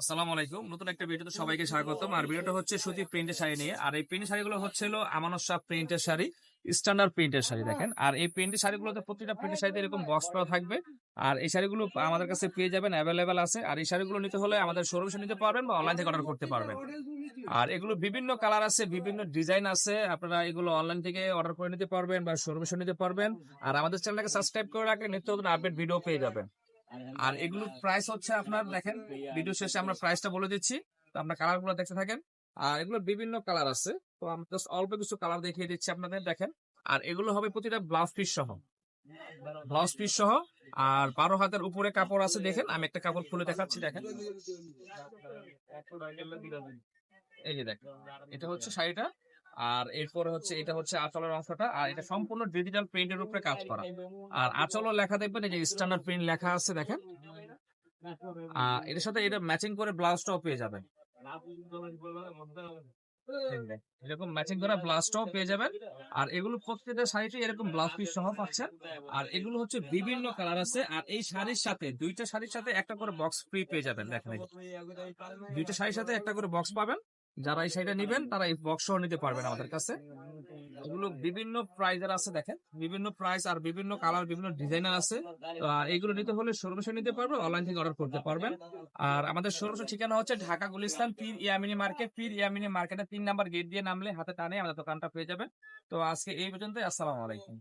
আসসালামু আলাইকুম। নতুন একটা ভিডিওতে সবাইকে স্বাগতম। আর ভিডিওটা হচ্ছে সুতি প্রিন্টের শাড়ি নিয়ে। আর এই প্রিন্টের শাড়িগুলো হচ্ছে হলো আমানত শাহ প্রিন্টের শাড়ি, স্ট্যান্ডার্ড প্রিন্টের শাড়ি দেখেন। আর এই প্রিন্টের শাড়িগুলোতে প্রতিটা প্রিন্টের শাড়িতে এরকম বক্স করা থাকবে। আর এই শাড়িগুলো আমাদের কাছে পেয়ে যাবেন, অ্যাভেলেবেল আছে। আর এই শাড়িগুলো নিতে হলে আমাদের শোরুমে নিতে পারবেন বা অনলাইন থেকে অর্ডার করতে পারবেন। আর এগুলো বিভিন্ন কালার আছে, বিভিন্ন ডিজাইন আছে। আপনারা এগুলো অনলাইন থেকে অর্ডার করে নিতে পারবেন বা শোরুমে নিতে পারবেন। আর আমাদের চ্যানেলটাকে সাবস্ক্রাইব করে রাখলে নিত্য নতুন আপডেট ভিডিও পেয়ে যাবেন। আর এগুলোর প্রাইস হচ্ছে আপনার দেখেন, ভিডিও শেষে আমরা প্রাইসটা বলে দিচ্ছি। তো আপনার কালার গুলো দেখতে থাকেন। আর এগুলো বিভিন্ন কালার আছে, তো আমি জাস্ট অল্প কিছু কালার দেখিয়ে দিচ্ছি আপনাদের দেখেন। আর এগুলো হবে প্রতিটা ব্লাউজ পিস সহ, ব্লাউজ পিস সহ। আর 12 হাতের উপরে কাপড় আছে দেখেন, আমি একটা কাপড় খুলে দেখাচ্ছি দেখেন। এই যে দেখেন, এটা হচ্ছে শাড়িটা। আর এরপরে হচ্ছে এটা হচ্ছে আঁচলের অংশটা। আর এটা সম্পূর্ণ ডিজিটাল প্রিন্টের উপরে কাজ করা। আর আঁচলও লেখা দেখবেন, এই যে স্ট্যান্ডার্ড প্রিন্ট লেখা আছে দেখেন। এটার সাথে এটা ম্যাচিং করে ব্লাউজটাও পেয়ে যাবেন। এরকম ম্যাচিং করা ব্লাউজটাও পেয়ে যাবেন। আর এগুলো প্রত্যেকটা শাড়িতে এরকম ব্লাউজ পিস সহ পাচ্ছেন। আর এগুলো হচ্ছে বিভিন্ন কালার আছে। আর এই শাড়ির সাথে দুইটা শাড়ির সাথে একটা করে বক্স ফ্রি পেয়ে যাবেন দেখেন। দুইটা শাড়ির সাথে একটা করে বক্স পাবেন। যারা এই শাড়িটা নিবেন তারা এই বক্স সহ নিতে পারবেন আমাদের কাছে। এগুলো বিভিন্ন প্রাইজের আছে দেখেন, বিভিন্ন প্রাইস আর বিভিন্ন কালার, বিভিন্ন ডিজাইনার আছে। তো আর এগুলো নিতে হলে শোরুমে নিতে পারবেন, অনলাইন থেকে অর্ডার করতে পারবেন। আর আমাদের শোরুমের ঠিকানা হচ্ছে ঢাকা গুলিস্তান পীর ইয়ামিনী মার্কেট। পীর ইয়ামিনী মার্কেটের 3 নাম্বার গেট দিয়ে নামলে হাতে টানে আমাদের দোকানটা পেয়ে যাবেন। তো আজকে এই পর্যন্ত, আসসালামু আলাইকুম।